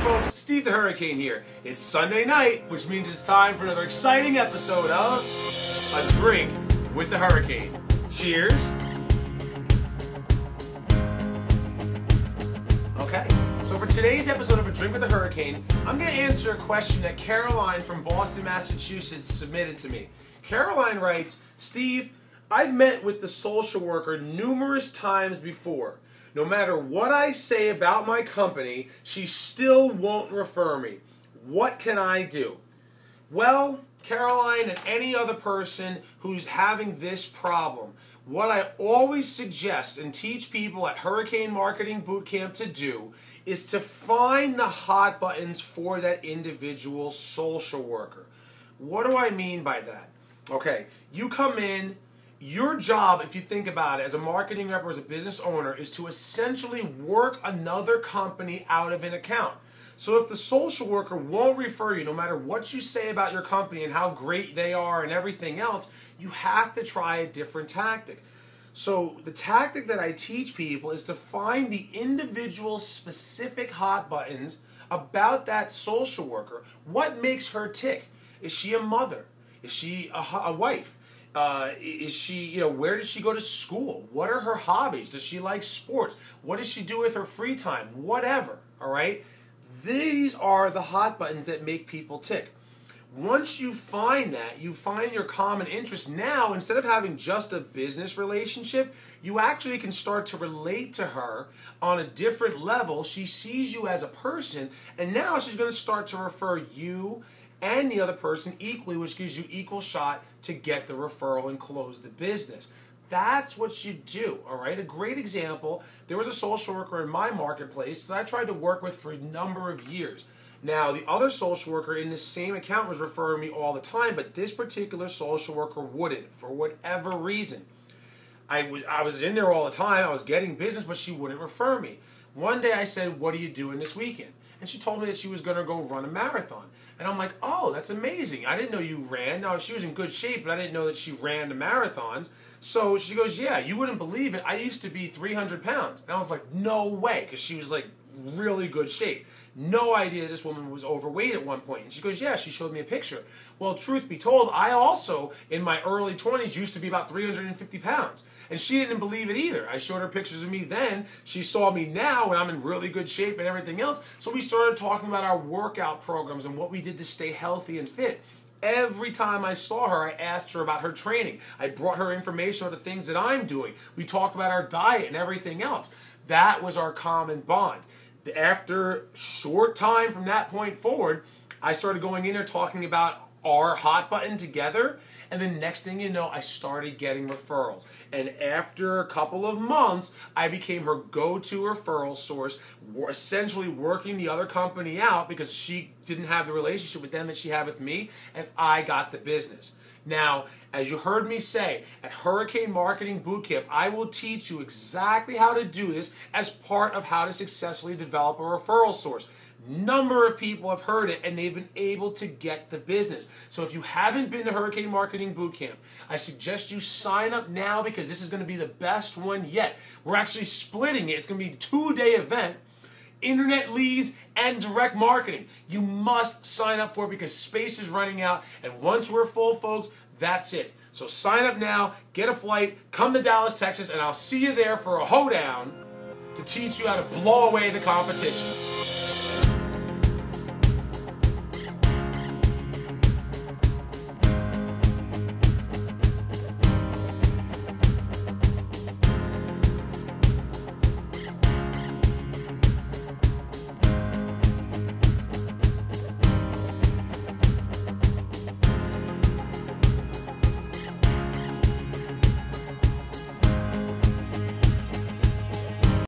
folks, Steve the Hurricane here. It's Sunday night, which means it's time for another exciting episode of A Drink with the Hurricane. Cheers. Okay, so for today's episode of A Drink with the Hurricane, I'm going to answer a question that Caroline from Boston, Massachusetts submitted to me. Caroline writes, Steve, I've met with the social worker numerous times before. No matter what I say about my company, she still won't refer me. What can I do? Well, Caroline and any other person who's having this problem, what I always suggest and teach people at Hurricane Marketing Bootcamp to do is to find the hot buttons for that individual social worker. What do I mean by that? Okay, you come in. Your job, if you think about it, as a marketing rep or as a business owner, is to essentially work another company out of an account. So if the social worker won't refer you, no matter what you say about your company and how great they are and everything else, you have to try a different tactic. So the tactic that I teach people is to find the individual specific hot buttons about that social worker. What makes her tick? Is she a mother? Is she a wife? Is she, where does she go to school? What are her hobbies? Does she like sports? What does she do with her free time? Whatever, all right? These are the hot buttons that make people tick. Once you find that, you find your common interest, now instead of having just a business relationship, you actually can start to relate to her on a different level. She sees you as a person, and now she's going to start to refer you and the other person equally, which gives you equal shot to get the referral and close the business. That's what you do, all right? A great example, there was a social worker in my marketplace that I tried to work with for a number of years. Now, the other social worker in the same account was referring me all the time, but this particular social worker wouldn't, for whatever reason. I was in there all the time, I was getting business, but she wouldn't refer me. One day I said, what are you doing this weekend? And she told me that she was going to go run a marathon. And I'm like, oh, that's amazing. I didn't know you ran. Now, she was in good shape, but I didn't know that she ran the marathons. So she goes, yeah, you wouldn't believe it. I used to be 300 pounds. And I was like, no way, because she was like really good shape. No idea this woman was overweight at one point. And she goes, yeah, she showed me a picture. Well, truth be told, I also, in my early 20s, used to be about 350 pounds. And she didn't believe it either. I showed her pictures of me then. She saw me now, and I'm in really good shape and everything else. So we started talking about our workout programs and what we did to stay healthy and fit. Every time I saw her, I asked her about her training. I brought her information on the things that I'm doing. We talked about our diet and everything else. That was our common bond. After a short time from that point forward, I started going in there talking about our hot button together, and then next thing you know, I started getting referrals. And after a couple of months, I became her go-to referral source, essentially working the other company out because she didn't have the relationship with them that she had with me, and I got the business. Now, as you heard me say, at Hurricane Marketing Bootcamp, I will teach you exactly how to do this as part of how to successfully develop a referral source. Number of people have heard it and they've been able to get the business. So if you haven't been to Hurricane Marketing Bootcamp, I suggest you sign up now because this is going to be the best one yet. We're actually splitting it. It's going to be a 2-day event. Internet leads and direct marketing. You must sign up for it because space is running out, and once we're full, folks, that's it. So sign up now, get a flight, come to Dallas, Texas, and I'll see you there for a hoedown to teach you how to blow away the competition.